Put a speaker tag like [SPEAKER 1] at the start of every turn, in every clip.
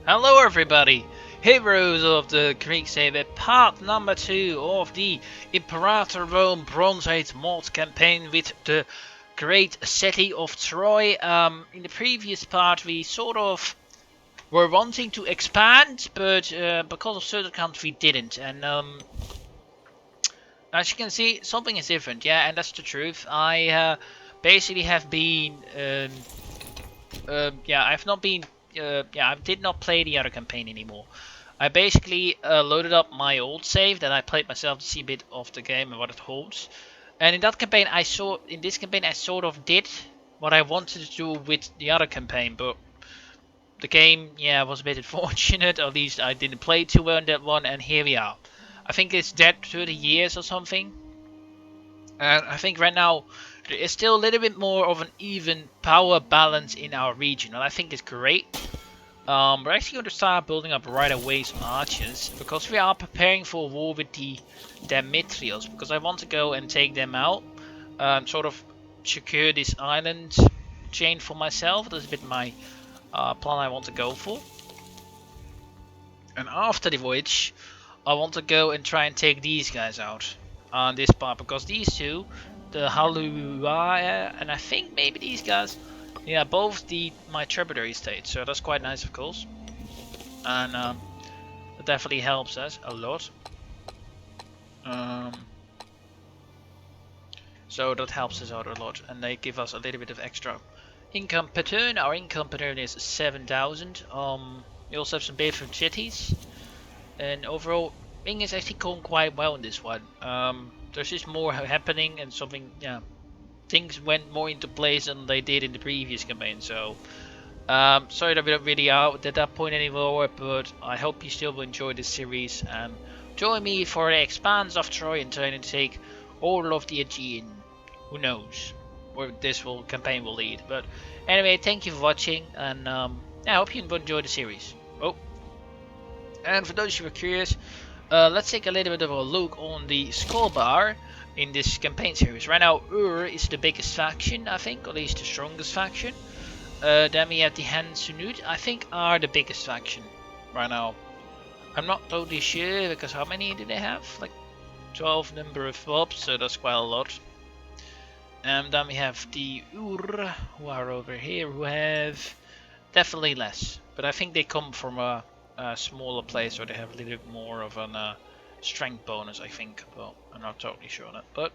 [SPEAKER 1] Hello everybody! Heroes of the Greek Saber, part number 2 of the Imperator Rome Bronze Age mod campaign with the great city of Troy. In the previous part we sort of were wanting to expand, but because of certain counts we didn't. And as you can see, something is different, yeah, and that's the truth. I basically have been, yeah, I've not been, yeah, I did not play the other campaign anymore. I basically loaded up my old save that I played myself to see a bit of the game and what it holds. And in that campaign, in this campaign, I sort of did what I wanted to do with the other campaign, but the game, yeah, was a bit unfortunate. At least I didn't play too well in that one, and here we are. I think it's dead 30 years or something. And I think right now there is still a little bit more of an even power balance in our region, and I think it's great. We're actually going to start building up right away some archers because we are preparing for a war with the Demetrios, because I want to go and take them out, sort of secure this island chain for myself. That's a bit my plan I want to go for. And after the voyage, I want to go and try and take these guys out on this part, because these two, the Halua, and I think maybe these guys, yeah, both my tributary states, so that's quite nice, of course. And it definitely helps us a lot. Um, so that helps us out a lot, and they give us a little bit of extra income per turn. Our income per turn is 7,000. We also have some different cities, and overall, Bing is actually going quite well in this one. There's just more happening, and something, yeah, things went more into place than they did in the previous campaign. So, sorry that we're not really out at that point anymore, but I hope you still will enjoy this series and join me for the expanse of Troy and trying to take all of the Aegean. Who knows where this campaign will lead. But anyway, thank you for watching, and I hope you enjoy the series. Oh, and for those who are curious, let's take a little bit of a look on the skull bar in this campaign series. Right now, is the biggest faction, I think, or at least the strongest faction. Then we have the Han Sunut, I think, are the biggest faction right now. I'm not totally sure, because how many do they have? Like 12 number of mobs, so that's quite a lot. And then we have the who are over here, who have definitely less. But I think they come from a smaller place, or they have a little bit more of a strength bonus, I think. Well, I'm not totally sure on it, but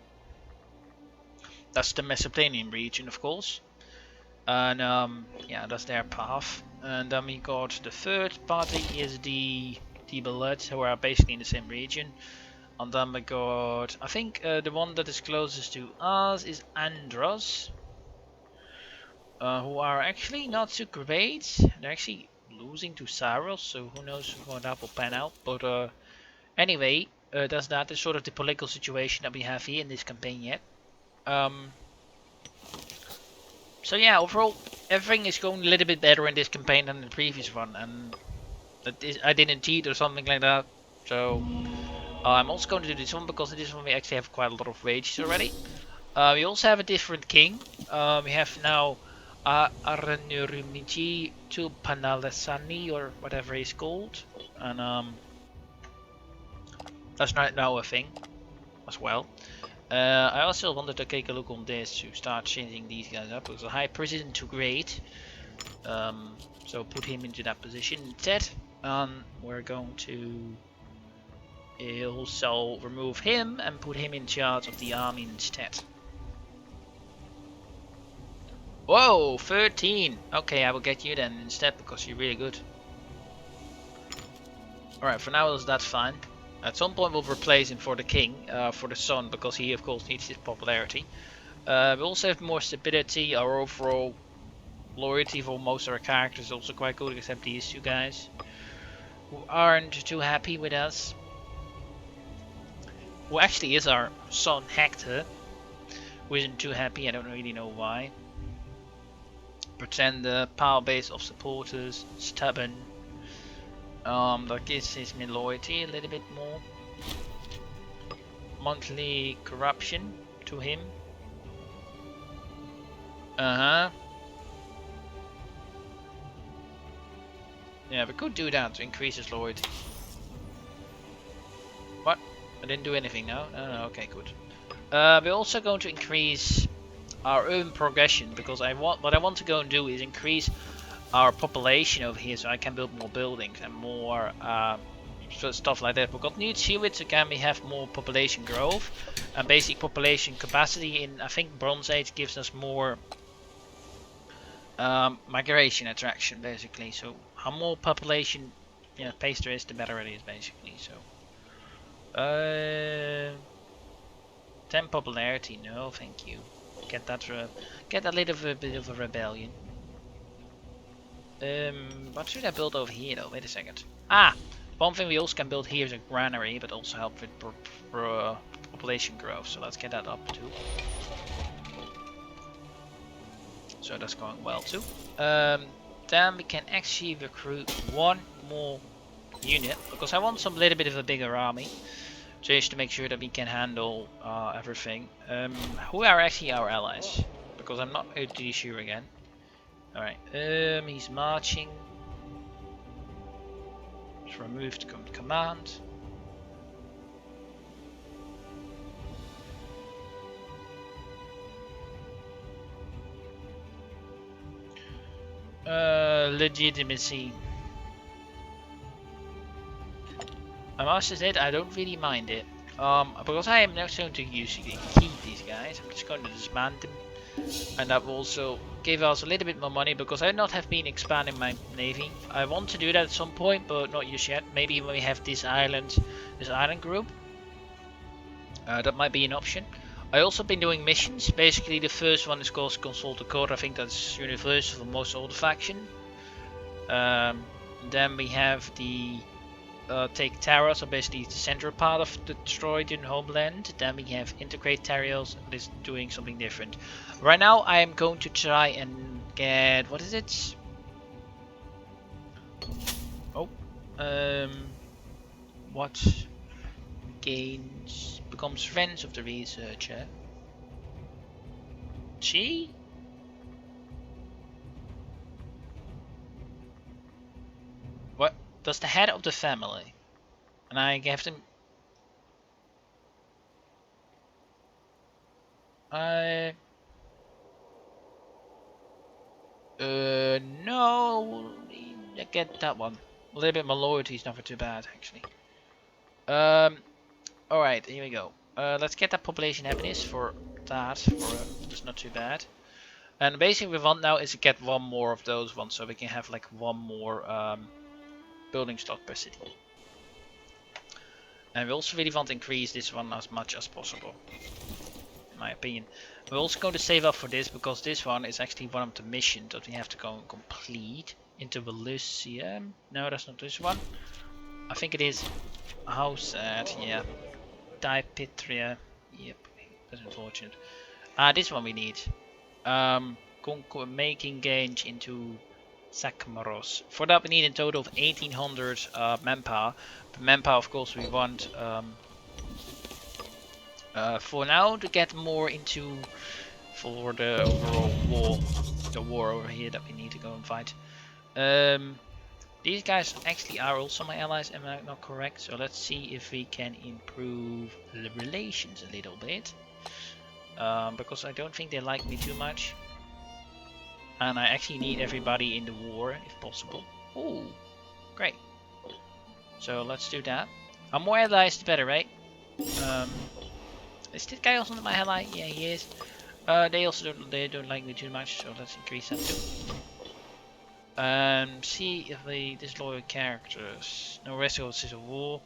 [SPEAKER 1] that's the Mesopotamian region, of course. And yeah, that's their path. And then we got the third party is the Blood, who are basically in the same region. And then we got, I think the one that is closest to us is Andros, who are actually not so great. They're actually losing to Saros, so who knows how that will pan out. But anyway, that is sort of the political situation that we have here in this campaign yet. So yeah, overall, everything is going a little bit better in this campaign than the previous one, and I didn't cheat or something like that. So I'm also going to do this one, because in this one we actually have quite a lot of wages already. We also have a different king. We have now Aranurumiji Tulpanalesani, or whatever he's called, and that's not now a thing as well. I also wanted to take a look on this to start changing these guys up, because the high priest isn't too great. So put him into that position instead. We're going to also remove him and put him in charge of the army instead. Whoa, 13! Okay, I will get you then instead, because you're really good. Alright, for now that's fine. At some point we'll replace him for the king, for the son, because he of course needs his popularity. We also have more stability. Our overall loyalty for most of our characters is also quite good, except these two guys, who aren't too happy with us. Who actually is our son Hector, who isn't too happy, I don't really know why. Pretend the power base of supporters, stubborn. That gives his loyalty a little bit more. Monthly corruption to him. Yeah, we could do that to increase his loyalty. What? I didn't do anything now? No, okay, good. We're also going to increase our urban progression because what I want to go and do is increase our population over here so I can build more buildings and more stuff like that. We've got new achievements, again we have more population growth and basic population capacity in, I think, Bronze Age gives us more migration attraction basically. So how more population pace there is, the better it is basically. So 10 popularity, no thank you. Get that little bit of a rebellion. What should I build over here though? Wait a second. Ah, one thing we also can build here is a granary, but also help with population growth. So let's get that up too. So that's going well too. Then we can actually recruit one more unit because I want some little bit of a bigger army, just to make sure that we can handle everything. Who are actually our allies? Because I'm not totally sure again. Alright, he's marching. Just removed command. Legitimacy. I must admit, I don't really mind it. Because I am not going to usually keep these guys, I'm just going to disband them. And that will also give us a little bit more money because I not have been expanding my navy. I want to do that at some point, but not just yet. Maybe when we have this island group, that might be an option. I also been doing missions. Basically, the first one is called Consult the Code. I think that's universal for most of the faction. Then we have the take Terra, so basically the central part of the destroyed in homeland. Then we have integrate Terriers, that is doing something different. Right now I am going to try and get, what is it? Oh, what gains becomes friends of the researcher? She? What? Does the head of the family? And I have them. No, I get that one. A little bit more loyalty is never too bad, actually. Alright, here we go. Let's get that population happiness for that. That's not too bad. And basically, what we want now is to get one more of those ones, so we can have like one more building stock per city. And we also really want to increase this one as much as possible, in my opinion. We're also going to save up for this because this one is actually one of the missions that we have to go and complete into Elysium. No, that's not this one. I think it is House at, yeah. Dipitria. Yep, that's unfortunate. This one we need. Making gains into Sakmaros. For that we need a total of 1800 manpower. But manpower, of course, we want for now to get more into for the overall war, the war over here that we need to go and fight. These guys actually are also my allies, am I not correct? So let's see if we can improve the relations a little bit, because I don't think they like me too much, and I actually need everybody in the war if possible. Ooh, great. So let's do that. Our more allies the better, right? Is this guy also my ally? Yeah, he is. They don't like me too much, so let's increase that too. See if they disloyal characters. No rest of Civil War.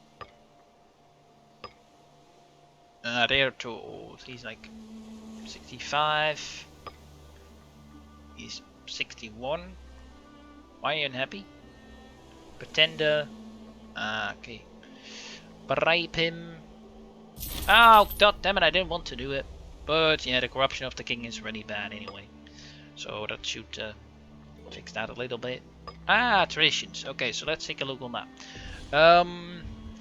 [SPEAKER 1] They are too old. He's like 65. He's 61. Why are you unhappy? Pretender. Okay. Bribe him. Oh, god damn it, I didn't want to do it. But yeah, the corruption of the king is really bad anyway. So that should fix that a little bit. Traditions. Okay, so let's take a look on that.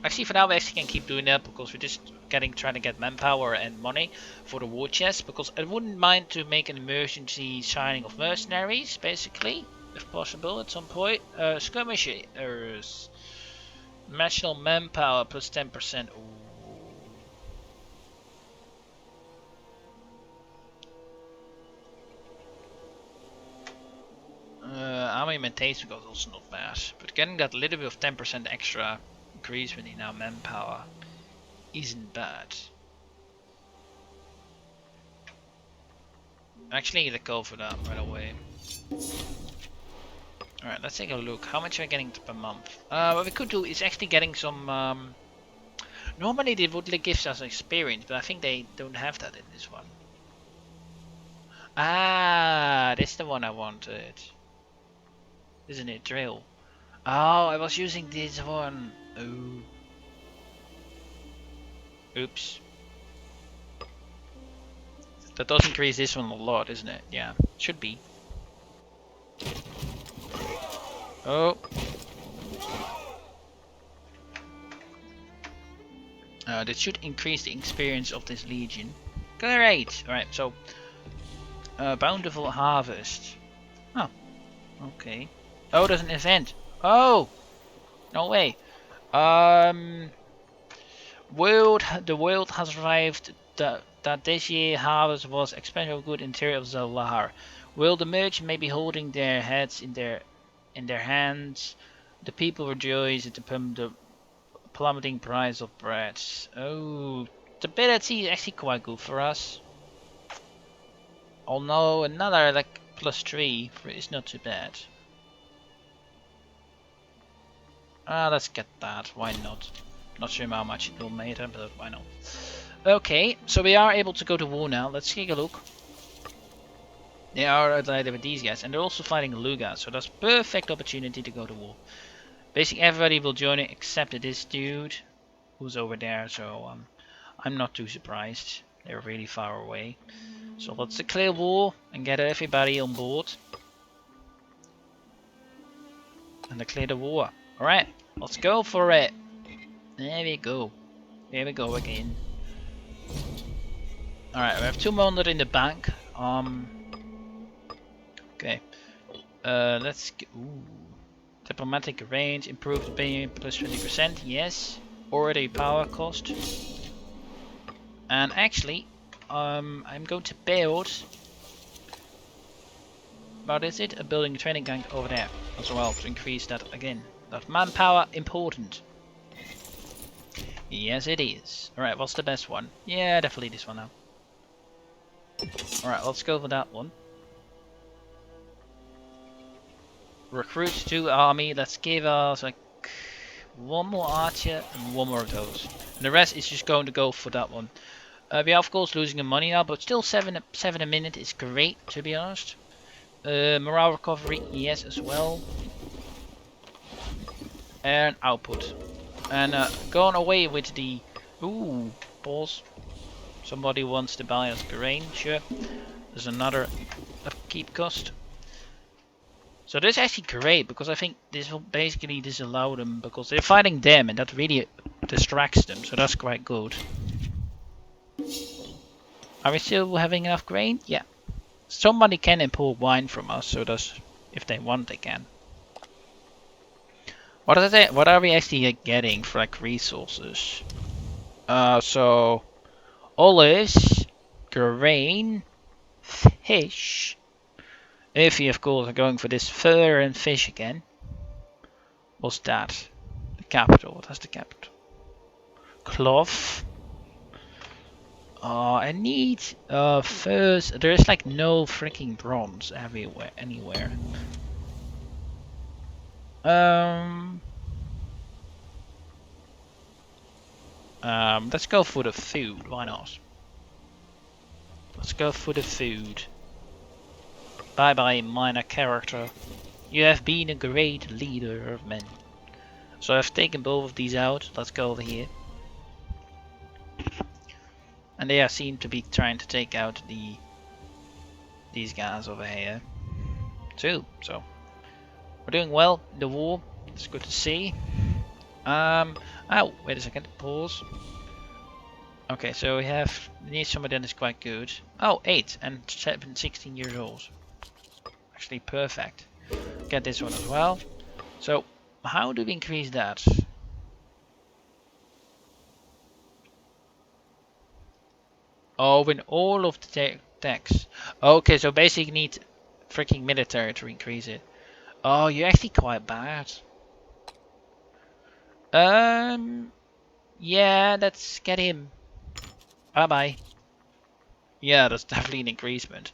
[SPEAKER 1] Actually, for now, we actually can keep doing that because we're just trying to get manpower and money for the war chest. Because I wouldn't mind to make an emergency signing of mercenaries, basically. if possible, at some point. Skirmishers. National manpower plus 10%. Army maintenance goes also not bad, but getting that little bit of 10% extra increase within our manpower isn't bad. Actually, need to go for that right away. Alright, let's take a look. How much are we getting per month? What we could do is actually getting some. Normally they would give us experience, but I think they don't have that in this one. Ah, this is the one I wanted. Isn't it? Drill. Oh, I was using this one. Oh. Oops. That does increase this one a lot, isn't it? Yeah, should be. Oh. That should increase the experience of this legion. Great! Alright, so bountiful harvest. Oh, okay. Oh, there's an event. Oh! No way. The world has arrived that this year harvest was especially good interior of Zalar. Will the merchant may be holding their heads in their hands. The people rejoice at the plummeting price of bread. Oh, stability is actually quite good for us. Oh no, another like +3 is not too bad. Let's get that. Why not? Not sure how much it will matter, but why not? Okay, so we are able to go to war now. Let's take a look. They are allied with these guys, and they're also fighting Luga, so that's perfect opportunity to go to war. Basically, everybody will join it except this dude who's over there. So I'm not too surprised. They're really far away. So let's declare war and get everybody on board. And declare the war. Alright, let's go for it. There we go. There we go again. Alright, we have 200 in the bank. Okay. Let's get. Ooh. Diplomatic range, improved paying plus 20%. Yes. Already power cost. And actually, I'm going to build. What is it? A building training gang over there as well to increase that again. That manpower important. Yes, it is. Alright, what's the best one? Yeah, definitely this one now. Alright, let's go for that one. Recruit 2 army. Let's give us like one more archer and one more of those. And the rest is just going to go for that one. We are of course losing the money now, but still 7 a minute is great to be honest. Morale recovery, yes as well. And output. And going away with the... Ooh, balls. Somebody wants to buy us grain, sure. There's another upkeep cost. So this is actually great, because I think this will basically disallow them, because they're fighting them and that really distracts them, so that's quite good. Are we still having enough grain? Yeah. Somebody can import wine from us, so that's, if they want they can. What is it? What are we actually getting for like resources? So olives, grain, fish. If you of course are going for this fur and fish again. What's that? The capital. What has the capital? Cloth. I need furs. There's like no freaking bronze everywhere, anywhere. Let's go for the food. Why not? Let's go for the food. Bye bye, minor character. You have been a great leader of men. So I've taken both of these out. Let's go over here. And they seem to be trying to take out these guys over here too. So we're doing well in the war. It's good to see. Oh, wait a second. Pause. Okay, so we need somebody that is quite good. Oh, 8 and 16 years old. Actually perfect. Get this one as well. So, how do we increase that? Oh, in all of the decks. Okay, so basically you need freaking military to increase it. Oh, you're actually quite bad. Yeah, let's get him. Bye bye. Yeah, that's definitely an increasement.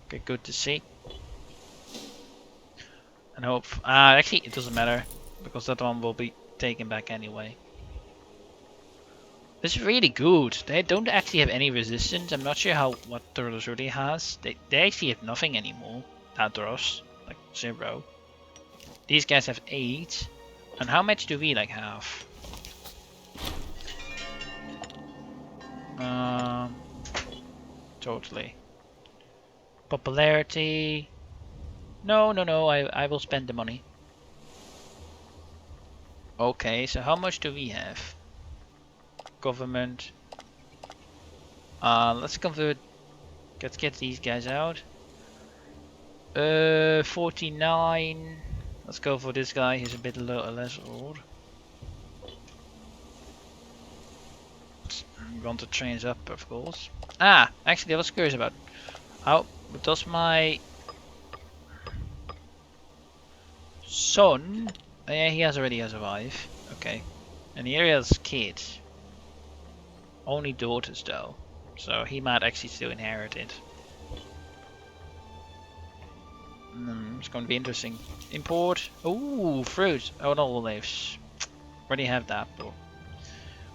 [SPEAKER 1] Okay, good to see. And hope. Actually, it doesn't matter because that one will be taken back anyway. This is really good. They don't actually have any resistance. I'm not sure what Turtles really has. They actually have nothing anymore. Outdoors, like 0. These guys have 8. And how much do we like have? Totally. Popularity. No. I will spend the money. Okay, so how much do we have? Government. Let's convert. Let's get these guys out. 49. Let's go for this guy. He's a bit less old. I'm going to change up, of course. Actually, I was curious about how does my son? Yeah, he already has a wife. Okay, and here he has kids. Only daughters though, so he might actually still inherit it. It's going to be interesting. Import. Ooh, fruit. Oh, no, olives. Already have that, but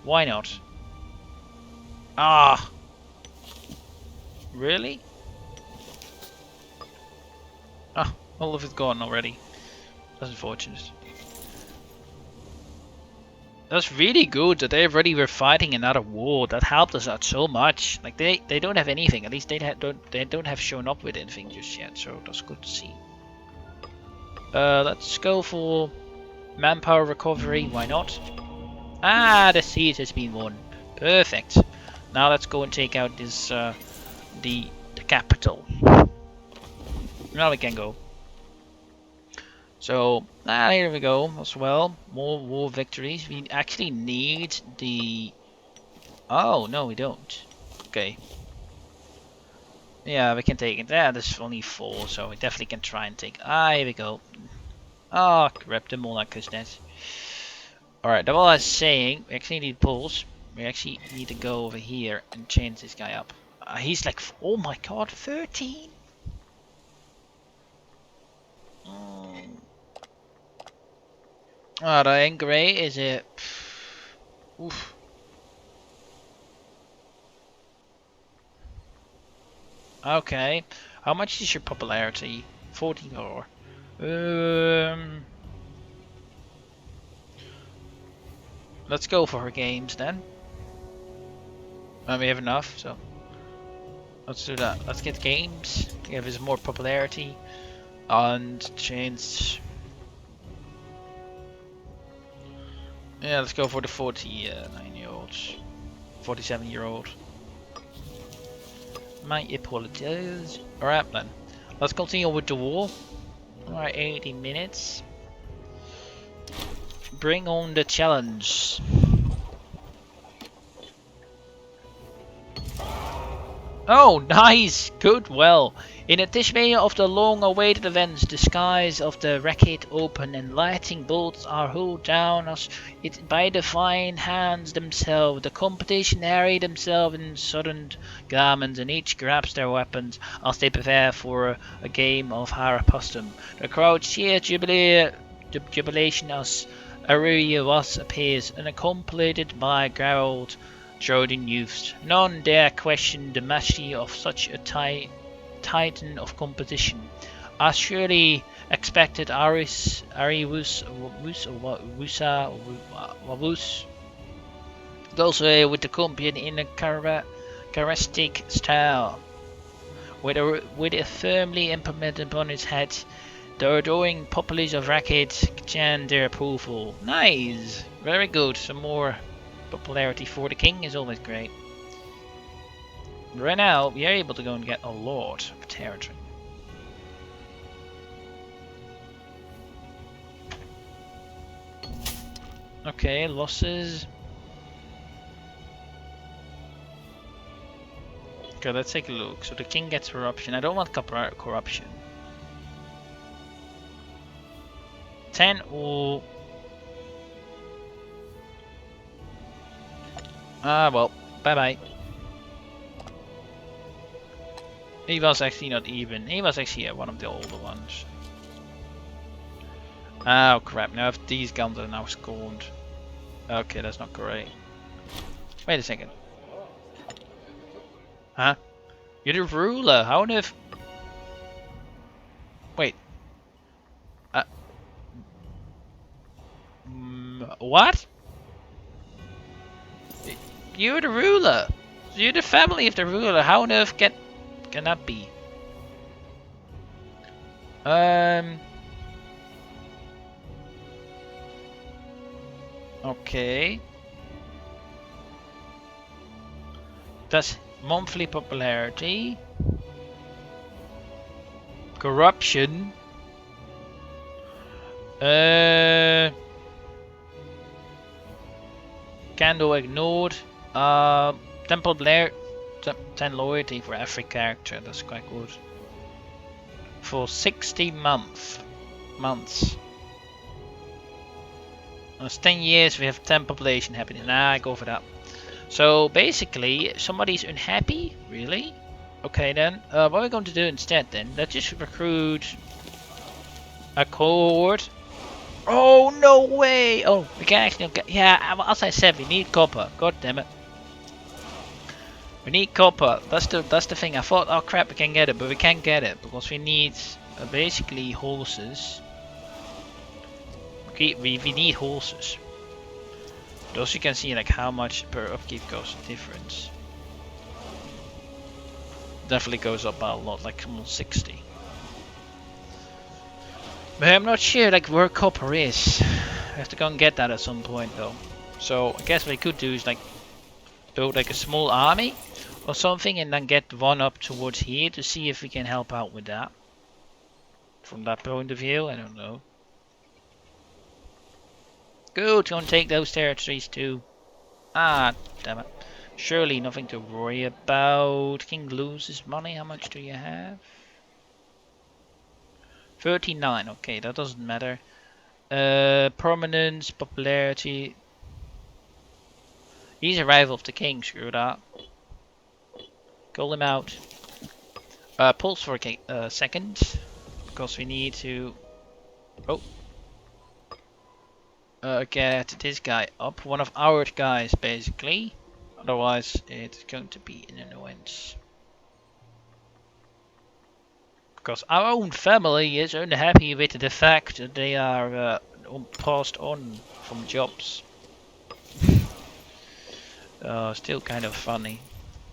[SPEAKER 1] why not? Ah, really? Ah, all of it's gone already. That's unfortunate. That's really good that they already were fighting another war. That helped us out so much. Like they don't have anything. At least they don't have shown up with anything just yet. So that's good to see. Let's go for manpower recovery. Why not? The siege has been won. Perfect. Now let's go and take out this the capital. Now we can go. So here we go as well. More victories. We actually need the. Oh no, we don't. Okay. Yeah, we can take it. There's only 4, so we definitely can try and take. Here we go. Crap, the Monarch is dead. Alright, that what I was saying. We actually need pulls. We actually need to go over here and change this guy up. He's like, oh my god, 13? That ain't great, is it? Oof. Okay. How much is your popularity? 44. Let's go for her games then. We have enough, so let's do that. Let's get games. Give us more popularity and change. Yeah, let's go for the 49-year-olds, 47-year-old. My apologies. Alright then. Let's continue with the war. Alright, 80 minutes. Bring on the challenge. Oh, nice! Good, well. In anticipation of the long-awaited events, the skies of the wreckage open and lightning bolts are hurled down as it by divine hands themselves. The competition array themselves in sudden garments, and each grabs their weapons as they prepare for a game of Harapustum. The crowd cheers jubilation as Aruria was appears, and accompanied by growled Trojan youths. None dare question the mastery of such a titan of competition. As surely expected, Wus goes away with the champion in a characteristic style, with a firmly implemented upon his head. The adoring populace of Racket chant their approval. Nice, very good. Some more popularity for the king is always great. Right now, we are able to go and get a lot of territory. Okay, losses. Okay, let's take a look. So the king gets corruption. I don't want corruption. 10 or... Ah, well, bye-bye. He was actually not even. He was actually one of the older ones. Oh crap, now if these guns are now scorned. Okay, that's not great. Wait a second. Huh? You're the ruler, how on earth... Wait. What? You're the ruler. You're the family of the ruler. How on earth can that be? Okay. That's monthly popularity. Corruption. Candle ignored. 10 Blair, 10 loyalty for every character. That's quite good. For 60 months. That's 10 years. We have 10 population happening. Nah, I go for that. So basically, somebody's unhappy. Really? Okay then. What are we going to do instead then? Let's just recruit a cohort. Oh no way! Oh, we can actually get. Yeah, as I said, we need copper. God damn it. We need copper. That's the thing. I thought, oh crap, we can get it, but we can't get it because we need basically horses. Okay, we need horses. But also you can see like how much per upkeep goes difference. Definitely goes up by a lot, like almost 60. But I'm not sure like where copper is. I have to go and get that at some point though. So I guess what we could do is like build like a small army or something and then get one up towards here to see if we can help out with that. From that point of view, I don't know. Good, gonna take those territories too. Ah, damn it. Surely nothing to worry about. King loses money, how much do you have? 39, okay, that doesn't matter. Prominence, popularity. He's a rival of the king, screw that. Call him out. Pulse for a second. Because we need to... Oh. Get this guy up. One of our guys, basically. Otherwise, it's going to be an annoyance. Because our own family is unhappy with the fact that they are passed on from jobs. Still kind of funny,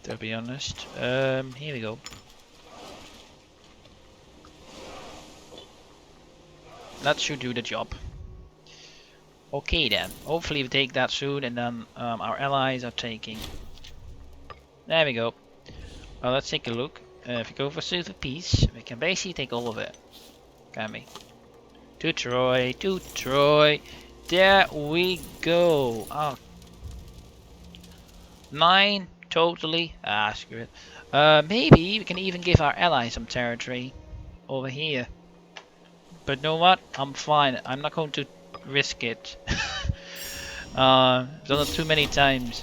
[SPEAKER 1] to be honest. Here we go. That should do the job. Okay then, hopefully we take that soon and then our allies are taking. There we go. Well, let's take a look. If we go for Silver Peace, we can basically take all of it. Can we? To Troy, to Troy. There we go. Oh. 9 totally. Ah, screw it. Maybe we can even give our allies some territory over here. But you know what? I'm fine. I'm not going to risk it. Done it too many times.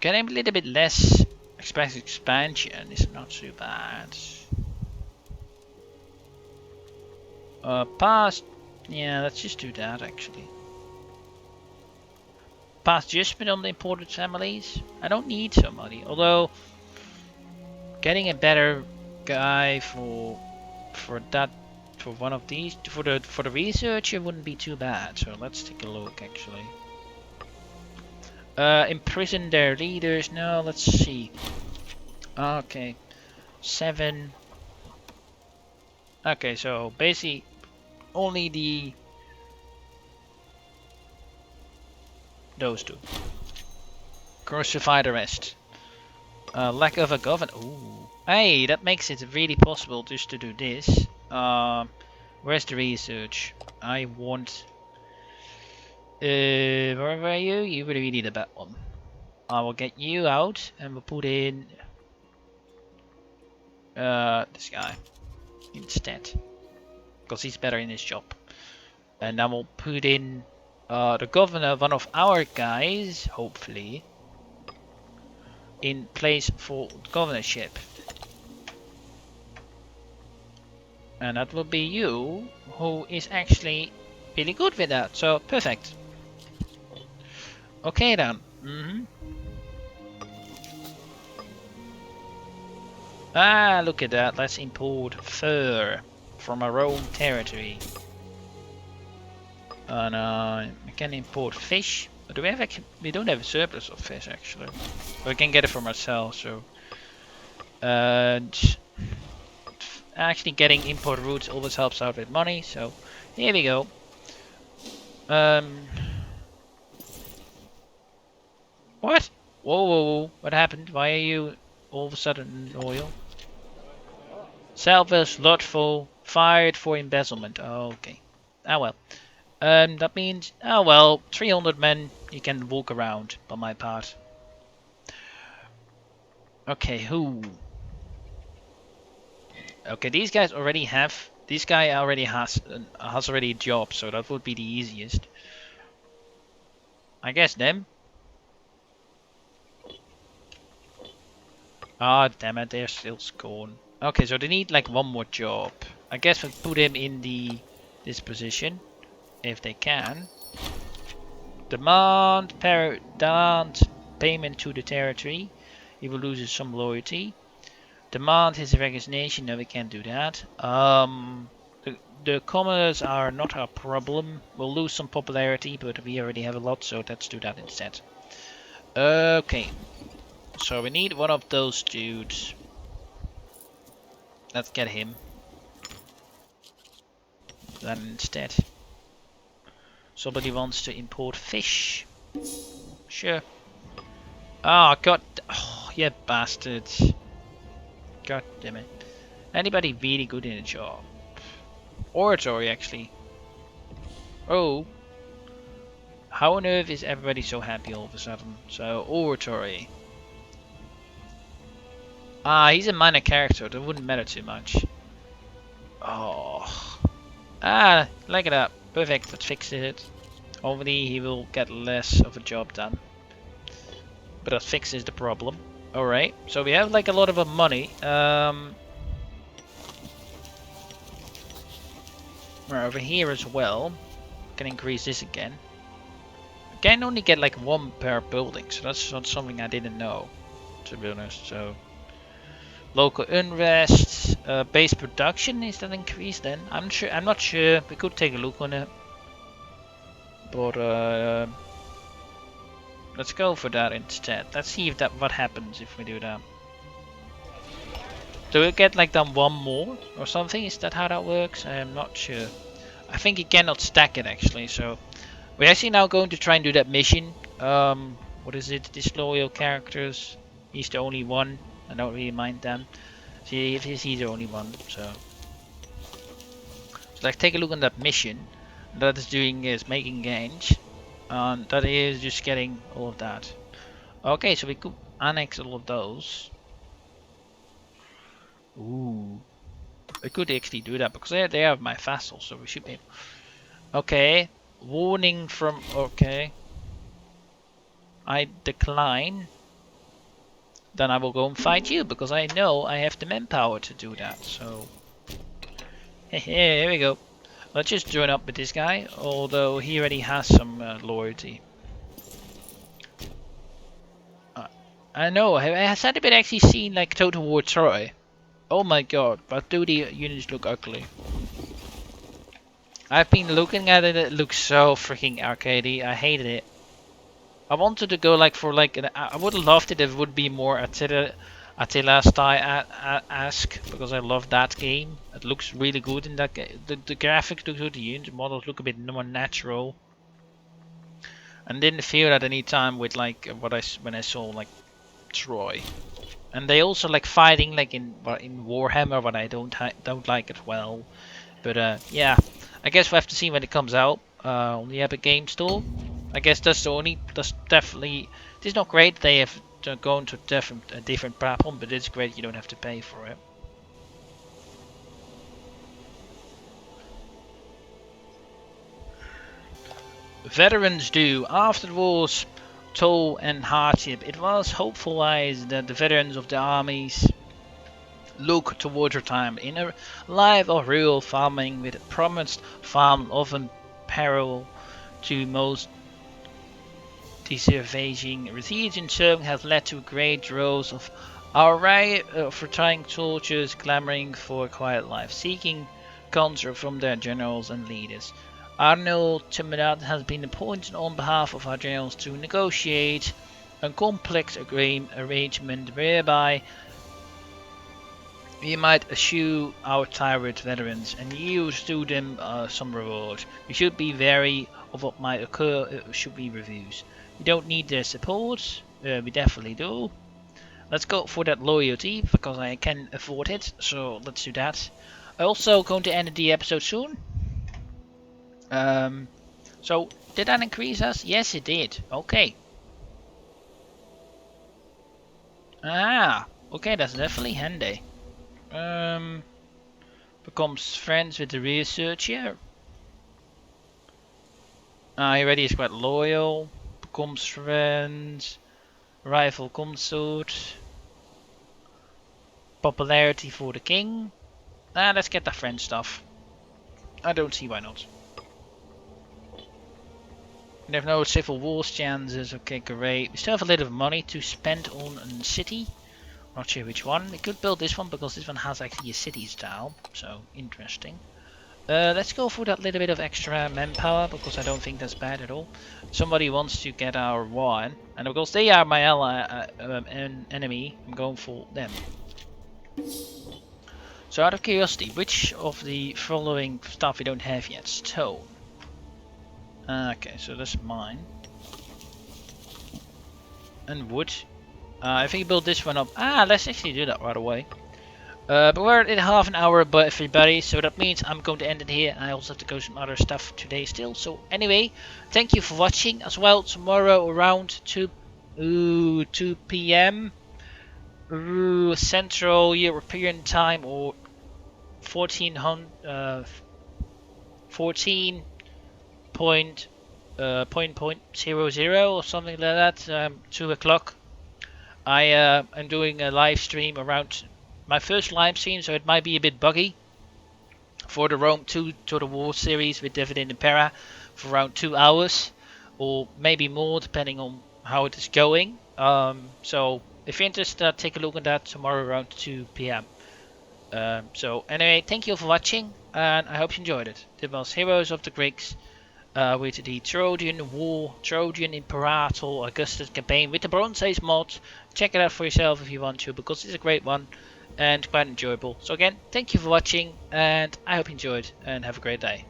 [SPEAKER 1] Getting a little bit less expansion is not too bad. Past. Yeah, let's just do that actually. Pass judgment on the imported families. I don't need somebody, although getting a better guy for that, for one of these, for the researcher wouldn't be too bad. So let's take a look actually. Imprison their leaders. No, let's see. Okay, 7. Okay, so basically only those two. Crucify the rest. Lack of a governor. Ooh. Hey, that makes it really possible just to do this. Where's the research? I want... where were you? You really need a bad one. I will get you out and we'll put in... this guy instead. Because he's better in his job. And then we'll put in the governor, one of our guys, hopefully, in place for governorship. And that will be you, who is actually really good with that. So, perfect. Okay then. Ah, look at that. Let's import fur from our own territory. And we can import fish. But do we have we don't have a surplus of fish actually. But we can get it from ourselves. So, and actually getting import routes always helps out with money. So here we go. What? Whoa, whoa, whoa! What happened? Why are you all of a sudden loyal? Salvage, lotful, fired for embezzlement. Oh, okay. Ah well. That means, oh well, 300 men, you can walk around, on my part. Okay, who? Okay, these guys already have, this guy already has already a job, so that would be the easiest. I guess them. Ah, damn it, they're still scorn. Okay, so they need like one more job. I guess we'll put him in this position, if they can. Demand payment to the territory. He will lose some loyalty. Demand his resignation. No, we can't do that. The commoners are not a problem. We'll lose some popularity, but we already have a lot, so let's do that instead. Okay. So we need one of those dudes. Let's get him. Then instead. Somebody wants to import fish. Sure. Ah, god. Oh, you bastards. God damn it. Anybody really good in a job? Oratory, actually. Oh. How on earth is everybody so happy all of a sudden? So, oratory. Ah, he's a minor character. That wouldn't matter too much. Oh. Ah, look at that. Perfect. That fixes it. Hopefully he will get less of a job done. But that fixes the problem. Alright. So we have like a lot of money. We're over here as well. Can increase this again. Can only get like one per building, so that's not something I didn't know, to be honest. So local unrest, base production, is that increased then? I'm not sure. We could take a look on it, but let's go for that instead. Let's see if what happens if we do that. Do we get like done one more or something? Is that how that works? I am not sure. I think you cannot stack it actually, so we're actually now going to try and do that mission. What is it? Disloyal characters. He's the only one. I don't really mind them. See, he's the only one. So let's take a look on that mission. That is doing is making gains. That is just getting all of that. Okay, so we could annex all of those. Ooh, we could actually do that because they are my vassals, so we should be. Okay, warning from. Okay. I decline, then I will go and fight you because I know I have the manpower to do that. So here we go. Let's just join up with this guy, although he already has some loyalty. I know. Has anybody actually seen like Total War Troy? Oh my god, but do the units look ugly? I've been looking at it. It looks so freaking arcadey. I hated it. I wanted to go like for like I would have loved it if it would be more Attila style-esque because I love that game. It looks really good in that game. The graphics look good, the unit models look a bit more natural. And didn't feel that any time with like when I saw like Troy. And they also like fighting like in Warhammer, but I don't like as well. But yeah, I guess we'll have to see when it comes out on the Epic Game Store. I guess that's definitely, it's not great they have to go into a different platform, but it's great you don't have to pay for it. Veterans do. After the war's toll and hardship, it was hopefulized that the veterans of the armies look towards retirement in a life of rural farming with a promised farm often parallel to most deserving region serving has led to great droves of array of retiring soldiers clamoring for a quiet life, seeking counsel from their generals and leaders. Arnold Tumultuous has been appointed on behalf of our generals to negotiate a complex arrangement whereby we might eschew our tyrant veterans and use to them some reward. We should be wary of what might occur should we refuse. We don't need their support, we definitely do. Let's go for that loyalty because I can afford it, so let's do that. I'm also going to end the episode soon. So did that increase us? Yes, it did. Okay. Ah, okay, that's definitely handy. Becomes friends with the researcher. He already is quite loyal. Becomes friends. Rival consort. Popularity for the king. Let's get the friend stuff. I don't see why not. We have no civil wars chances. Okay, great. We still have a little money to spend on a city. Not sure which one. We could build this one because this one has actually a city style. So, interesting. Let's go for that little bit of extra manpower because I don't think that's bad at all. Somebody wants to get our wine, and because they are my ally, enemy, I'm going for them. So out of curiosity, which of the following stuff we don't have yet? Stone. Okay, so that's mine. And wood. I think build this one up. Let's actually do that right away. But we're at half an hour, but everybody, so that means I'm going to end it here. I also have to go some other stuff today still. So anyway, thank you for watching as well. Tomorrow around 2 p.m. Central European time, or 14.00 or something like that. 2 o'clock. I am doing a live stream around my first live stream, so it might be a bit buggy for the Rome 2 Total War series with David and Impera for around 2 hours, or maybe more depending on how it is going. So if you're interested, take a look at that tomorrow around 2 p.m. So anyway, thank you for watching, and I hope you enjoyed it. This was Heroes of the Greeks with the Trojan War, Trojan Imperator Augustus campaign with the Bronze Age mod. Check it out for yourself if you want to, because it's a great one and quite enjoyable. So again, thank you for watching, and I hope you enjoyed, and have a great day.